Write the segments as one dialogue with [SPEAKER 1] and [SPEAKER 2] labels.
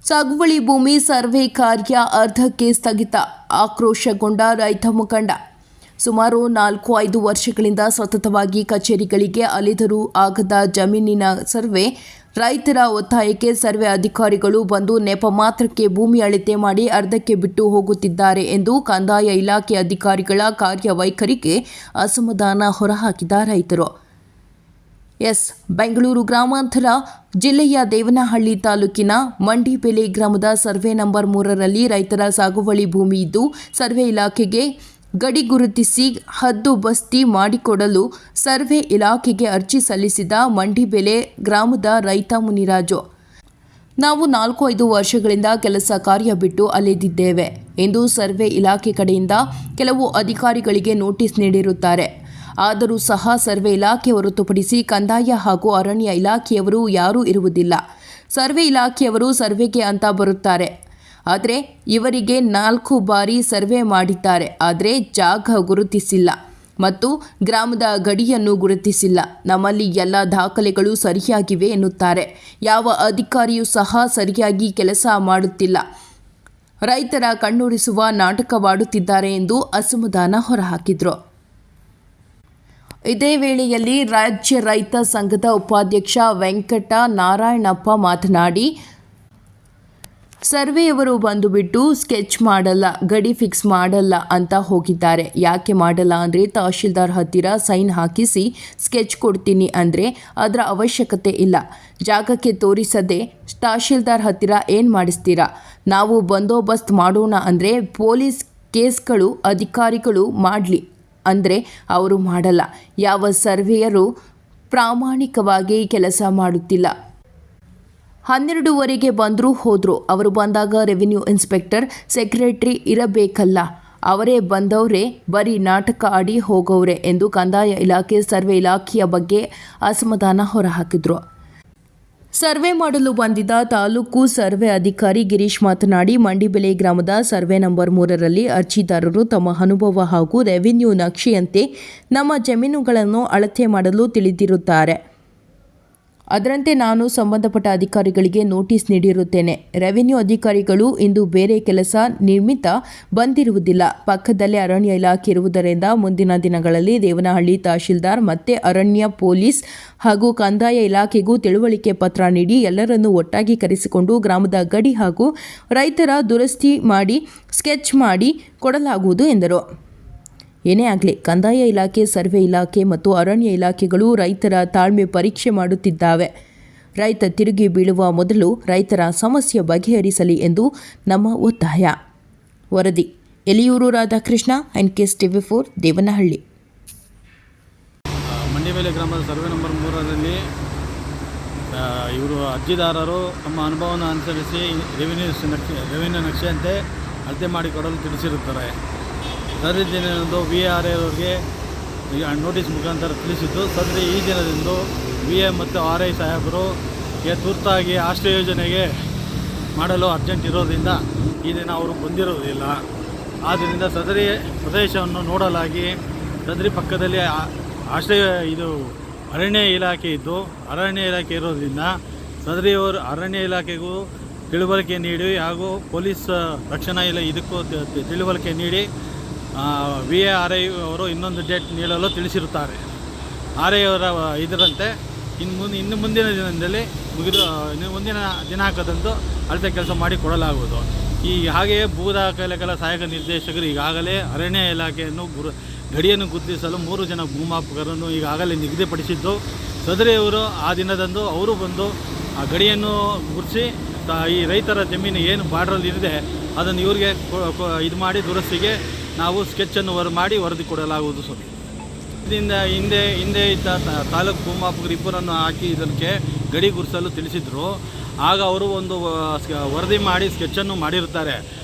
[SPEAKER 1] ಸಾಗುವಳಿ ಭೂಮಿ ಸರ್ವೆ ಕಾರ್ಯ ಅರ್ಧಕ್ಕೆ ಸ್ಥಗಿತ, ಆಕ್ರೋಶಗೊಂಡ ರೈತ ಮುಖಂಡ. ಸುಮಾರು 4-5 ವರ್ಷಗಳಿಂದ ಸತತವಾಗಿ ಕಚೇರಿಗಳಿಗೆ ಅಲೆದರೂ ಆಗದ ಜಮೀನಿನ ಸರ್ವೆ. ರೈತರ ಒತ್ತಾಯಕ್ಕೆ ಸರ್ವೆ ಅಧಿಕಾರಿಗಳು ಬಂದು ನೆಪ ಮಾತ್ರಕ್ಕೆ ಭೂಮಿ ಅಳತೆ ಮಾಡಿ ಅರ್ಧಕ್ಕೆ ಬಿಟ್ಟು ಹೋಗುತ್ತಿದ್ದಾರೆ ಎಂದು ಕಂದಾಯ ಇಲಾಖೆ ಅಧಿಕಾರಿಗಳ ಕಾರ್ಯವೈಖರಿಗೆ ಅಸಮಾಧಾನ ಹೊರಹಾಕಿದ ರೈತರು. ಬೆಂಗಳೂರು ಗ್ರಾಮಾಂತರ ಜಿಲ್ಲೆಯ ದೇವನಹಳ್ಳಿ ತಾಲೂಕಿನ ಮಂಡಿಬೆಲೆ ಗ್ರಾಮದ ಸರ್ವೆ ನಂಬರ್ 3ರಲ್ಲಿ ರೈತರ ಸಾಗುವಳಿ ಭೂಮಿ ಇದ್ದು, ಸರ್ವೆ ಇಲಾಖೆಗೆ ಗಡಿ ಗುರುತಿಸಿ ಹದ್ದುಬಸ್ತಿ ಮಾಡಿಕೊಡಲು ಸರ್ವೆ ಇಲಾಖೆಗೆ ಅರ್ಜಿ ಸಲ್ಲಿಸಿದ ಮಂಡಿಬೆಲೆ ಗ್ರಾಮದ ರೈತ ಮುನಿರಾಜು, ನಾವು 4-5 ವರ್ಷಗಳಿಂದ ಕೆಲಸ ಕಾರ್ಯ ಬಿಟ್ಟು ಅಲೆದಿದ್ದೇವೆ ಎಂದು ಸರ್ವೆ ಇಲಾಖೆ ಕಡೆಯಿಂದ ಕೆಲವು ಅಧಿಕಾರಿಗಳಿಗೆ ನೋಟಿಸ್ ನೀಡಿರುತ್ತಾರೆ. ಆದರೂ ಸಹ ಸರ್ವೆ ಇಲಾಖೆ ಹೊರತುಪಡಿಸಿ ಕಂದಾಯ ಹಾಗೂ ಅರಣ್ಯ ಇಲಾಖೆಯವರು ಯಾರೂ ಇರುವುದಿಲ್ಲ. ಸರ್ವೆ ಇಲಾಖೆಯವರು ಸರ್ವೆಗೆ ಅಂತ ಬರುತ್ತಾರೆ. ಆದರೆ ಇವರಿಗೆ 4 ಬಾರಿ ಸರ್ವೆ ಮಾಡಿದ್ದಾರೆ. ಆದರೆ ಜಾಗ ಗುರುತಿಸಿಲ್ಲ ಮತ್ತು ಗ್ರಾಮದ ಗಡಿಯನ್ನು ಗುರುತಿಸಿಲ್ಲ. ನಮ್ಮಲ್ಲಿ ಎಲ್ಲ ದಾಖಲೆಗಳು ಸರಿಯಾಗಿವೆ ಎನ್ನುತ್ತಾರೆ. ಯಾವ ಅಧಿಕಾರಿಯೂ ಸಹ ಸರಿಯಾಗಿ ಕೆಲಸ ಮಾಡುತ್ತಿಲ್ಲ. ರೈತರ ಕಣ್ಣೊರೆಸುವ ನಾಟಕವಾಡುತ್ತಿದ್ದಾರೆ ಎಂದು ಅಸಮಾಧಾನ ಹೊರಹಾಕಿದರು. ಇದೇ ವೇಳೆಯಲ್ಲಿ ರಾಜ್ಯ ರೈತ ಸಂಘದ ಉಪಾಧ್ಯಕ್ಷ ವೆಂಕಟ ನಾರಾಯಣಪ್ಪ ಮಾತನಾಡಿ, ಸರ್ವೆಯವರು ಬಂದುಬಿಟ್ಟು ಸ್ಕೆಚ್ ಮಾಡಲ್ಲ, ಗಡಿ ಫಿಕ್ಸ್ ಮಾಡಲ್ಲ ಅಂತ ಹೋಗಿದ್ದಾರೆ. ಯಾಕೆ ಮಾಡಲ್ಲ ಅಂದರೆ ತಹಶೀಲ್ದಾರ್ ಹತ್ತಿರ ಸೈನ್ ಹಾಕಿಸಿ ಸ್ಕೆಚ್ ಕೊಡ್ತೀನಿ ಅಂದರೆ ಅದರ ಅವಶ್ಯಕತೆ ಇಲ್ಲ. ಜಾಗಕ್ಕೆ ತೋರಿಸದೆ ತಹಶೀಲ್ದಾರ್ ಹತ್ತಿರ ಏನು ಮಾಡಿಸ್ತೀರಾ? ನಾವು ಬಂದೋಬಸ್ತ್ ಮಾಡೋಣ ಅಂದರೆ ಪೊಲೀಸ್ ಕೇಸ್ಗಳು ಅಧಿಕಾರಿಗಳು ಮಾಡಲಿ ಅಂದರೆ ಅವರು ಮಾಡಲ್ಲ. ಯಾವ ಸರ್ವೆಯರು ಪ್ರಾಮಾಣಿಕವಾಗಿ ಕೆಲಸ ಮಾಡುತ್ತಿಲ್ಲ. 12ವರೆಗೆ ಬಂದರೂ ಹೋದರು. ಅವರು ಬಂದಾಗ ರೆವಿನ್ಯೂ ಇನ್ಸ್ಪೆಕ್ಟರ್, ಸೆಕ್ರೆಟರಿ ಇರಬೇಕಲ್ಲ. ಅವರೇ ಬಂದವರೇ ಬರೀ ನಾಟಕ ಆಡಿ ಹೋಗವ್ರೆ ಎಂದು ಕಂದಾಯ ಇಲಾಖೆ ಸರ್ವೆ ಇಲಾಖೆಯ ಬಗ್ಗೆ ಅಸಮಾಧಾನ ಹೊರಹಾಕಿದರು. ಸರ್ವೆ ಮಾಡಲು ಬಂದಿದ್ದ ತಾಲೂಕು ಸರ್ವೆ ಅಧಿಕಾರಿ ಗಿರೀಶ್ ಮಾತನಾಡಿ, ಮಂಡಿಬೆಲೆ ಗ್ರಾಮದ ಸರ್ವೆ ನಂಬರ್ 3ರಲ್ಲಿ ಅರ್ಜಿದಾರರು ತಮ್ಮ ಅನುಭವ ಹಾಗೂ ರೆವಿನ್ಯೂ ನಕ್ಷೆಯಂತೆ ನಮ್ಮ ಜಮೀನುಗಳನ್ನು ಅಳತೆ ಮಾಡಲು ತಿಳಿದಿರುತ್ತಾರೆ. ಅದರಂತೆ ನಾನು ಸಂಬಂಧಪಟ್ಟ ಅಧಿಕಾರಿಗಳಿಗೆ ನೋಟಿಸ್ ನೀಡಿರುತ್ತೇನೆ. ರೆವಿನ್ಯೂ ಅಧಿಕಾರಿಗಳು ಇಂದು ಬೇರೆ ಕೆಲಸ ನಿಮಿತ್ತ ಬಂದಿರುವುದಿಲ್ಲ. ಪಕ್ಕದಲ್ಲೇ ಅರಣ್ಯ ಇಲಾಖೆ ಇರುವುದರಿಂದ ಮುಂದಿನ ದಿನಗಳಲ್ಲಿ ದೇವನಹಳ್ಳಿ ತಹಶೀಲ್ದಾರ್ ಮತ್ತೆ ಅರಣ್ಯ, ಪೊಲೀಸ್ ಹಾಗೂ ಕಂದಾಯ ಇಲಾಖೆಗೂ ತಿಳುವಳಿಕೆ ಪತ್ರ ನೀಡಿ ಎಲ್ಲರನ್ನೂ ಒಟ್ಟಾಗಿ ಕರೆಸಿಕೊಂಡು ಗ್ರಾಮದ ಗಡಿ ಹಾಗೂ ರೈತರ ದುರಸ್ತಿ ಮಾಡಿ ಸ್ಕೆಚ್ ಮಾಡಿ ಕೊಡಲಾಗುವುದು ಎಂದರು. ಏನೇ ಆಗಲಿ, ಕಂದಾಯ ಇಲಾಖೆ, ಸರ್ವೆ ಇಲಾಖೆ ಮತ್ತು ಅರಣ್ಯ ಇಲಾಖೆಗಳು ರೈತರ ತಾಳ್ಮೆ ಪರೀಕ್ಷೆ ಮಾಡುತ್ತಿದ್ದಾವೆ. ರೈತ ತಿರುಗಿ ಬೀಳುವ ಮೊದಲು ರೈತರ ಸಮಸ್ಯೆ ಬಗೆಹರಿಸಲಿ ಎಂದು ನಮ್ಮ ಒತ್ತಾಯ. ವರದಿ ಎಲಿಯೂರು ರಾಧಾಕೃಷ್ಣ, NKS TV4, ದೇವನಹಳ್ಳಿ.
[SPEAKER 2] ಮಂಡಿಬೆಲೆ ಗ್ರಾಮದ ಸರ್ವೆ ನಂಬರ್ 3ರಲ್ಲಿ ಇವರು ಅರ್ಜಿದಾರರು ತಮ್ಮ ಅನುಭವವನ್ನು ಅನುಸರಿಸಿ ರೆವಿನ್ಯೂ ನಕ್ಷೆಯಂತೆ ಅಳತೆ ಮಾಡಿಕೊಡಲು ತಿಳಿಸಿರುತ್ತಾರೆ. ಸದರಿ ದಿನದಂದು VARA ಅವರಿಗೆ ನೋಟಿಸ್ ಮುಖಾಂತರ ತಿಳಿಸಿದ್ದು, ಸದರಿ ಈ ದಿನದಂದು VA ಮತ್ತು RI ಸಾಹೇಬರು ತುರ್ತಾಗಿ ಆಶ್ರಯ ಯೋಜನೆಗೆ ಮಾಡಲು ಅರ್ಜೆಂಟ್ ಇರೋದ್ರಿಂದ ಈ ದಿನ ಅವರು ಬಂದಿರುವುದಿಲ್ಲ. ಆದ್ದರಿಂದ ಸದರಿ ಪ್ರದೇಶವನ್ನು ನೋಡಲಾಗಿ ಸದರಿ ಪಕ್ಕದಲ್ಲಿ ಅರಣ್ಯ ಇಲಾಖೆ ಇದ್ದು, ಅರಣ್ಯ ಇಲಾಖೆ ಇರೋದ್ರಿಂದ ಸದರಿಯವರು ಅರಣ್ಯ ಇಲಾಖೆಗೂ ತಿಳುವಳಿಕೆ ನೀಡಿ ಹಾಗೂ ಪೊಲೀಸ್ ರಕ್ಷಣಾ ಇದಕ್ಕೂ ತಿಳುವಳಿಕೆ ನೀಡಿ VARA ಅವರು ಇನ್ನೊಂದು ಡೇಟ್ ನೀಡಲು ತಿಳಿಸಿರುತ್ತಾರೆ. RI ಅವರ ಇದರಂತೆ ಇನ್ನು ಮುಂದಿನ ದಿನದಲ್ಲಿ ಮುಂದಿನ ದಿನಾಂಕದಂದು ಅಳತೆ ಕೆಲಸ ಮಾಡಿ ಕೊಡಲಾಗುವುದು. ಹಾಗೆಯೇ ಭೂ ದಾಖಲೆಗಳ ಸಹಾಯಕ ನಿರ್ದೇಶಕರು ಈಗಾಗಲೇ ಅರಣ್ಯ ಇಲಾಖೆಯನ್ನು ಗಡಿಯನ್ನು ಗುರುತಿಸಲು 3 ಜನ ಭೂಮಾಪಕರನ್ನು ಈಗಾಗಲೇ ನಿಗದಿಪಡಿಸಿದ್ದು, ಸದರಿಯವರು ಆ ದಿನದಂದು ಅವರು ಬಂದು ಆ ಗಡಿಯನ್ನು ಗುರುತಿಸಿ ಈ ರೈತರ ಜಮೀನು ಏನು ಬಾರ್ಡ್ರಲ್ಲಿ ಇದೆ ಅದನ್ನು ಇವರಿಗೆ ಇದು ಮಾಡಿ ದುರಸ್ತಿಗೆ ನಾವು ಸ್ಕೆಚ್ಚನ್ನು ಮಾಡಿ ವರದಿ ಕೊಡಲಾಗುವುದು. ಇದರಿಂದ ಹಿಂದೆ ಇದ್ದ ತಾಲೂಕು ಭೂಮಾಪಕರು ಇಬ್ಬರನ್ನು ಹಾಕಿ ಇದಕ್ಕೆ ಗಡಿ ಗುರುತಿಸಲು ತಿಳಿಸಿದ್ರು. ಆಗ ಅವರು ಒಂದು ವರದಿ ಮಾಡಿ ಸ್ಕೆಚ್ಚನ್ನು ಮಾಡಿರುತ್ತಾರೆ.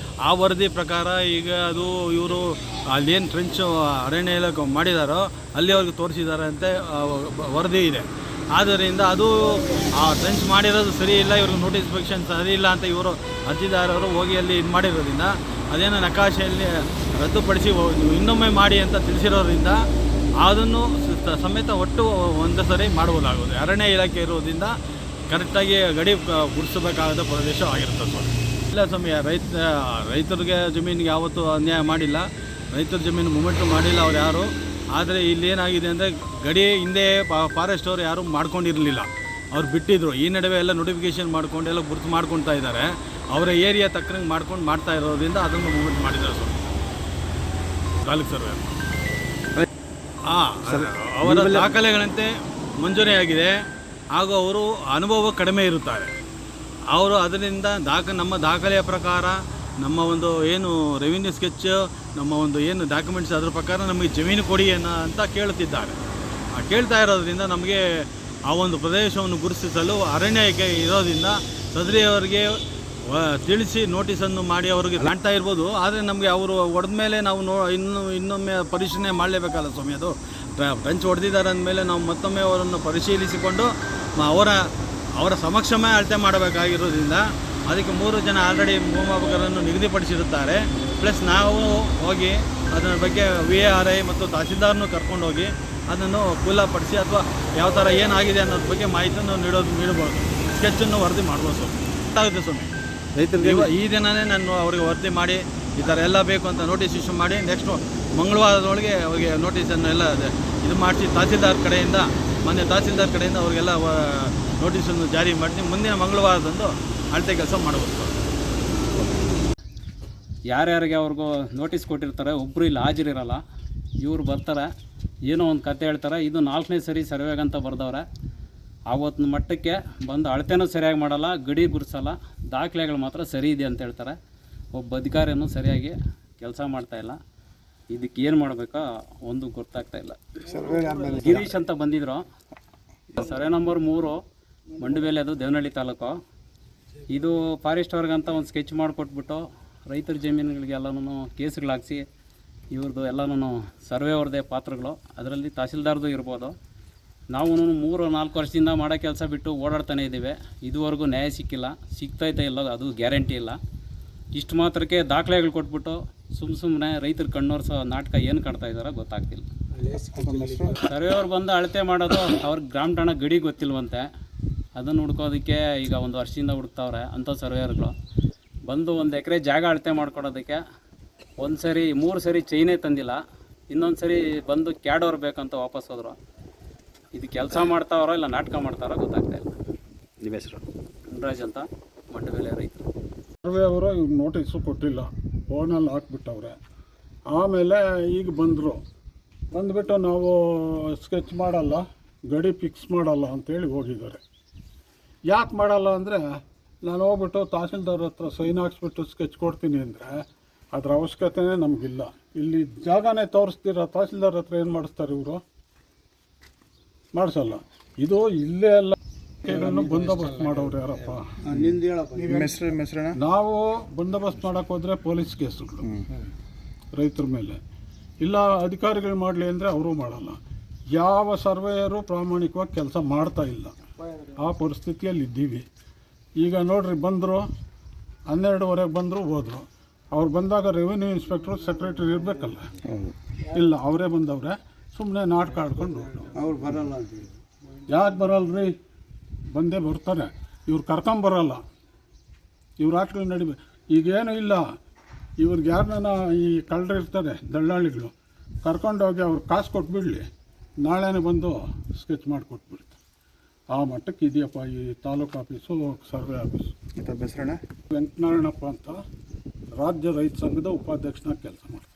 [SPEAKER 2] ಆ ವರದಿ ಪ್ರಕಾರ ಈಗ ಅದು ಇವರು ಅಲ್ಲೇನು ಟ್ರೆಂಚ್ ಅರಣ್ಯ ಇಲಾಖೆ ಮಾಡಿದಾರೋ ಅಲ್ಲಿ ಅವ್ರಿಗೆ ತೋರಿಸಿದ್ದಾರೆ ಅಂತೆ ವರದಿ ಇದೆ. ಆದ್ದರಿಂದ ಅದು ಆ ಟ್ರೆಂಚ್ ಮಾಡಿರೋದು ಸರಿ ಇಲ್ಲ, ಇವ್ರಿಗೆ ನೋಟಿಫಿಕೇಷನ್ ಸರಿ ಇಲ್ಲ ಅಂತ ಇವರು ಅರ್ಜಿದಾರರು ಹೋಗಿ ಅಲ್ಲಿ ಇದು ಮಾಡಿರೋದ್ರಿಂದ ಅದೇನೋ ನಕಾಶೆಯಲ್ಲಿ ರದ್ದುಪಡಿಸಿ ಇನ್ನೊಮ್ಮೆ ಮಾಡಿ ಅಂತ ತಿಳಿಸಿರೋದ್ರಿಂದ ಅದನ್ನು ಸಮೇತ ಒಟ್ಟು ಒಂದು ಸರಿ ಮಾಡಬಹುದಾಗುವುದು. ಅರಣ್ಯ ಇಲಾಖೆ ಇರೋದ್ರಿಂದ ಕರೆಕ್ಟಾಗಿ ಗಡಿ ಗುಡಿಸಬೇಕಾದ ಪ್ರದೇಶ ಆಗಿರುತ್ತೆ ಸ್ವಾಮಿ. ಇಲ್ಲ ಸ್ವಾಮಿ, ರೈತರಿಗೆ ಜಮೀನಿಗೆ ಯಾವತ್ತೂ ಅನ್ಯಾಯ ಮಾಡಿಲ್ಲ, ರೈತರ ಜಮೀನು ಮೂಮೆಂಟು ಮಾಡಿಲ್ಲ ಅವ್ರು ಯಾರು. ಆದರೆ ಇಲ್ಲೇನಾಗಿದೆ ಅಂದರೆ ಗಡಿ ಹಿಂದೆ ಫಾರೆಸ್ಟ್ ಅವರು ಯಾರೂ ಮಾಡ್ಕೊಂಡಿರಲಿಲ್ಲ, ಅವ್ರು ಬಿಟ್ಟಿದ್ರು. ಈ ನಡುವೆ ಎಲ್ಲ ನೋಟಿಫಿಕೇಷನ್ ಮಾಡ್ಕೊಂಡು ಎಲ್ಲ ಗುರುತು ಮಾಡ್ಕೊಳ್ತಾ ಇದ್ದಾರೆ. ಅವರ ಏರಿಯಾ ತಕ್ಕಂಗೆ ಮಾಡ್ತಾ ಇರೋದ್ರಿಂದ ಅದನ್ನು ಮೂಮೆಂಟ್ ಮಾಡಿದ್ದಾರೆ ಸ್ವಾಮಿ ತಾಲೂಕು ಸರ್ವೆ. ಅವರ ದಾಖಲೆಗಳಂತೆ ಮಂಜೂರಿಯಾಗಿದೆ ಹಾಗೂ ಅವರು ಅನುಭವ ಕಡಿಮೆ ಇರುತ್ತಾರೆ. ಅವರು ಅದರಿಂದ ನಮ್ಮ ದಾಖಲೆಯ ಪ್ರಕಾರ ನಮ್ಮ ಒಂದು ಏನು ರೆವಿನ್ಯೂ ಸ್ಕೆಚ್, ನಮ್ಮ ಒಂದು ಏನು ಡಾಕ್ಯುಮೆಂಟ್ಸ್ ಅದ್ರ ಪ್ರಕಾರ ನಮಗೆ ಜಮೀನು ಕೊಡಿ ಅಂತ ಕೇಳುತ್ತಿದ್ದಾರೆ. ಕೇಳ್ತಾ ಇರೋದ್ರಿಂದ ನಮಗೆ ಆ ಒಂದು ಪ್ರದೇಶವನ್ನು ಗುರುತಿಸಲು ಅರಣ್ಯ ಇಲಾಖೆ ಇರೋದ್ರಿಂದ ಸದರಿಯವರಿಗೆ ತಿಳಿಸಿ ನೋಟಿಸನ್ನು ಮಾಡಿ ಅವ್ರಿಗೆ ಕಾಣ್ತಾ ಇರ್ಬೋದು. ಆದರೆ ನಮಗೆ ಅವರು ಹೊಡೆದ ಮೇಲೆ ನಾವು ಇನ್ನೊಮ್ಮೆ ಪರಿಶೀಲನೆ ಮಾಡಲೇಬೇಕಲ್ಲ ಸ್ವಾಮಿ. ಅದು ಬೆಂಚ್ ಹೊಡೆದಿದ್ದಾರೆ ಅಂದಮೇಲೆ ನಾವು ಮತ್ತೊಮ್ಮೆ ಅವರನ್ನು ಪರಿಶೀಲಿಸಿಕೊಂಡು ಅವರ ಸಮಕ್ಷಮೇ ಅಳತೆ ಮಾಡಬೇಕಾಗಿರೋದ್ರಿಂದ ಅದಕ್ಕೆ 3 ಜನ ಆಲ್ರೆಡಿ ಭೂಮಾಪಕರನ್ನು ನಿಗದಿಪಡಿಸಿರುತ್ತಾರೆ. ಪ್ಲಸ್ ನಾವು ಹೋಗಿ ಅದರ ಬಗ್ಗೆ VARI ಮತ್ತು ತಹಸೀಲ್ದಾರ್ನು ಕರ್ಕೊಂಡು ಹೋಗಿ ಅದನ್ನು ಕೂಲಪಡಿಸಿ ಅಥವಾ ಯಾವ ಥರ ಏನಾಗಿದೆ ಅನ್ನೋದ್ರ ಬಗ್ಗೆ ಮಾಹಿತಿಯನ್ನು ನೀಡಬಹುದು. ಸ್ಕೆಚ್ಚನ್ನು ವರದಿ ಮಾಡ್ಬೋದು ಸ್ವಾಮಿ. ಗೊತ್ತಾಗುತ್ತೆ ಸ್ವಾಮಿ. ರೈತರಿಗೆ ಈ ದಿನವೇ ನಾನು ಅವ್ರಿಗೆ ವರದಿ ಮಾಡಿ ಈ ಥರ ಎಲ್ಲ ಬೇಕು ಅಂತ ನೋಟಿಸ್ ಇಶ್ಯೂ ಮಾಡಿ ನೆಕ್ಸ್ಟು ಮಂಗಳವಾರದೊಳಗೆ ಅವರಿಗೆ ನೋಟಿಸನ್ನು ಎಲ್ಲ ಇದು ಮಾಡಿಸಿ ಮೊನ್ನೆ ತಹಸೀಲ್ದಾರ್ ಕಡೆಯಿಂದ ಅವರಿಗೆಲ್ಲ ನೋಟಿಸನ್ನು ಜಾರಿ ಮಾಡಿ ಮುಂದಿನ ಮಂಗಳವಾರದಂದು ಅಳತೆ ಕೆಲಸ ಮಾಡಬೇಕು.
[SPEAKER 3] ಯಾರ್ಯಾರಿಗೆ ಅವ್ರಿಗೂ ನೋಟಿಸ್ ಕೊಟ್ಟಿರ್ತಾರೆ, ಒಬ್ಬರು ಇಲ್ಲಿ ಹಾಜರಿರಲ್ಲ, ಇವ್ರು ಬರ್ತಾರೆ, ಏನೋ ಒಂದು ಕತೆ ಹೇಳ್ತಾರೆ. ಇದು 4ನೇ ಸರಿ ಸರ್ವೆಗಂತ ಬರ್ದವ್ರೆ. ಆವತ್ತಿನ ಮಟ್ಟಕ್ಕೆ ಬಂದು ಅಳತೆನೂ ಸರಿಯಾಗಿ ಮಾಡಲ್ಲ, ಗಡಿ ಗುರ್ಸಲ್ಲ, ದಾಖಲೆಗಳು ಮಾತ್ರ ಸರಿ ಇದೆ ಅಂತ ಹೇಳ್ತಾರೆ. ಒಬ್ಬ ಅಧಿಕಾರಿಯೂ ಸರಿಯಾಗಿ ಕೆಲಸ ಮಾಡ್ತಾಯಿಲ್ಲ. ಇದಕ್ಕೆ ಏನು ಮಾಡಬೇಕೋ ಒಂದು ಗೊತ್ತಾಗ್ತಾಯಿಲ್ಲ. ಗಿರೀಶ್ ಅಂತ ಬಂದಿದ್ರು, ಸರ್ವೆ ನಂಬರ್ 3 ಮಂಡಬೇಲೆ, ಅದು ದೇವನಹಳ್ಳಿ ತಾಲೂಕು. ಇದು ಫಾರೆಸ್ಟ್ ಅವ್ರಿಗಂತ ಒಂದು ಸ್ಕೆಚ್ ಮಾಡಿಕೊಟ್ಬಿಟ್ಟು ರೈತರ ಜಮೀನುಗಳಿಗೆಲ್ಲನೂ ಕೇಸುಗಳಾಗಿಸಿ ಇವ್ರದ್ದು ಎಲ್ಲನೂ ಸರ್ವೆ ಅವ್ರದ್ದೇ ಪಾತ್ರಗಳು, ಅದರಲ್ಲಿ ತಹಸೀಲ್ದಾರ್ದು ಇರ್ಬೋದು. ನಾವು 3-4 ವರ್ಷದಿಂದ ಮಾಡೋ ಕೆಲಸ ಬಿಟ್ಟು ಓಡಾಡ್ತಾನೆ ಇದ್ದೀವಿ. ಇದುವರೆಗೂ ನ್ಯಾಯ ಸಿಗ್ತೈತೆ ಇಲ್ಲ, ಅದು ಗ್ಯಾರಂಟಿ ಇಲ್ಲ. ಇಷ್ಟು ಮಾತ್ರಕ್ಕೆ ದಾಖಲೆಗಳು ಕೊಟ್ಬಿಟ್ಟು ಸುಮ್ಮನೆ ರೈತರ ಕಣ್ಣೋರ್ಸೋ ನಾಟಕ ಏನು ಕಾಡ್ತಾ ಇದ್ದಾರೋ ಗೊತ್ತಾಗ್ತಿಲ್ಲ. ಸರ್ವೆಯವ್ರು ಬಂದು ಅಳತೆ ಮಾಡೋದು ಅವ್ರಿಗೆ ಗ್ರಾಮ ಠಾಣ ಗಡಿ ಗೊತ್ತಿಲ್ವಂತೆ, ಅದನ್ನು ಹುಡ್ಕೋದಕ್ಕೆ ಈಗ 1 ವರ್ಷದಿಂದ ಹುಡುಕ್ತಾವ್ರೆ ಅಂಥ ಸರ್ವೇಯರ್ಗಳು. ಬಂದು 1 ಎಕರೆ ಜಾಗ ಅಳತೆ ಮಾಡ್ಕೊಡೋದಕ್ಕೆ 3 ಸರಿ ಚೈನೇ ತಂದಿಲ್ಲ, ಇನ್ನೊಂದು ಸರಿ ಬಂದು ಕ್ಯಾಡೋರು ಬೇಕಂತ ವಾಪಸ್ ಹೋದ್ರು. ಇದು ಕೆಲಸ ಮಾಡ್ತಾವ್ರೋ ಇಲ್ಲ ನಾಟಕ ಮಾಡ್ತಾರೋ ಗೊತ್ತಾಗ್ತಾ ಇಲ್ಲ. ನಿಮ್ಮ ಹೆಸರು? ಮುನ್ರಾಜ್ ಅಂತ, ಮಂಡಬೇಲೆ ರೈತರು.
[SPEAKER 4] ಸರ್ವೆ ಅವರು ಇವ್ರು ನೋಟಿಸು ಕೊಟ್ಟಿಲ್ಲ, ಫೋನಲ್ಲಿ ಹಾಕ್ಬಿಟ್ಟವ್ರೆ. ಆಮೇಲೆ ಈಗ ಬಂದುಬಿಟ್ಟು ನಾವು ಸ್ಕೆಚ್ ಮಾಡಲ್ಲ, ಗಡಿ ಫಿಕ್ಸ್ ಮಾಡಲ್ಲ ಅಂತೇಳಿ ಹೋಗಿದ್ದಾರೆ. ಯಾಕೆ ಮಾಡಲ್ಲ ಅಂದರೆ, ನಾನು ಹೋಗ್ಬಿಟ್ಟು ತಹಸೀಲ್ದಾರ್ ಹತ್ರ ಸೈನ್ ಹಾಕ್ಸ್ಬಿಟ್ಟು ಸ್ಕೆಚ್ ಕೊಡ್ತೀನಿ ಅಂದರೆ ಅದ್ರ ಅವಶ್ಯಕತೆಯೇ ನಮಗಿಲ್ಲ. ಇಲ್ಲಿ ಜಾಗನೇ ತೋರಿಸ್ತೀರ, ತಹಸೀಲ್ದಾರ್ ಹತ್ರ ಏನು ಮಾಡಿಸ್ತಾರೆ ಇವರು? ಮಾಡಿಸಲ್ಲ. ಇದು ಇಲ್ಲೇ ಎಲ್ಲ ಬಂದೋಬಸ್ತ್ ಮಾಡೋರು ಯಾರಪ್ಪ? ನಾವು ಬಂದೋಬಸ್ತ್ ಮಾಡೋಕ್ಕೆ ಹೋದರೆ ಪೊಲೀಸ್ ಕೇಸುಗಳು ರೈತರ ಮೇಲೆ, ಇಲ್ಲ ಅಧಿಕಾರಿಗಳು ಮಾಡಲಿ ಅಂದರೆ ಅವರು ಮಾಡಲ್ಲ. ಯಾವ ಸರ್ವೇಯರು ಪ್ರಾಮಾಣಿಕವಾಗಿ ಕೆಲಸ ಮಾಡ್ತಾ ಇಲ್ಲ, ಆ ಪರಿಸ್ಥಿತಿಯಲ್ಲಿ ಇದ್ದೀವಿ. ಈಗ ನೋಡ್ರಿ, ಬಂದರು 12:30 ಬಂದರು, ಹೋದರು. ಅವ್ರು ಬಂದಾಗ ರೆವಿನ್ಯೂ ಇನ್ಸ್ಪೆಕ್ಟ್ರು ಸೆಕ್ರೆಟರಿ ಇರಬೇಕಲ್ಲ, ಇಲ್ಲ ಅವರೇ ಬಂದವ್ರೆ, ಸುಮ್ಮನೆ ನಾಟಕ ಆಡ್ಕೊಂಡು ಅವ್ರು ಬರಲ್ಲ ಅಂತ. ಯಾಕೆ ಬರಲ್ರಿ? ಬಂದೇ ಬರ್ತಾರೆ. ಇವ್ರು ಕರ್ಕೊಂಬರಲ್ಲ, ಇವ್ರು ಆಟಗಳು ನಡಿಬೇಕು. ಈಗೇನು ಇಲ್ಲ, ಇವ್ರಿಗೆ ಯಾರನ್ನ ಈ ಕಳ್ಳರು ಇರ್ತಾರೆ ದಳ್ಳಾಳಿಗಳು, ಕರ್ಕೊಂಡೋಗಿ ಅವ್ರು ಕಾಸು ಕೊಟ್ಬಿಡಲಿ, ನಾಳೆನೇ ಬಂದು ಸ್ಕೆಚ್ ಮಾಡಿಕೊಟ್ಬಿಡ್ತಾರೆ. ಆ ಮಟ್ಟಕ್ಕೆ ಇದೆಯಪ್ಪ ಈ ತಾಲೂಕು ಆಫೀಸು, ಸರ್ವೆ ಆಫೀಸು.
[SPEAKER 5] ಹೆಸರಣ್ಣ?
[SPEAKER 4] ವೆಂಕಟನಾರಾಯಣಪ್ಪ ಅಂತ, ರಾಜ್ಯ ರೈತ ಸಂಘದ ಉಪಾಧ್ಯಕ್ಷನಾಗಿ ಕೆಲಸ ಮಾಡ್ತಾರೆ.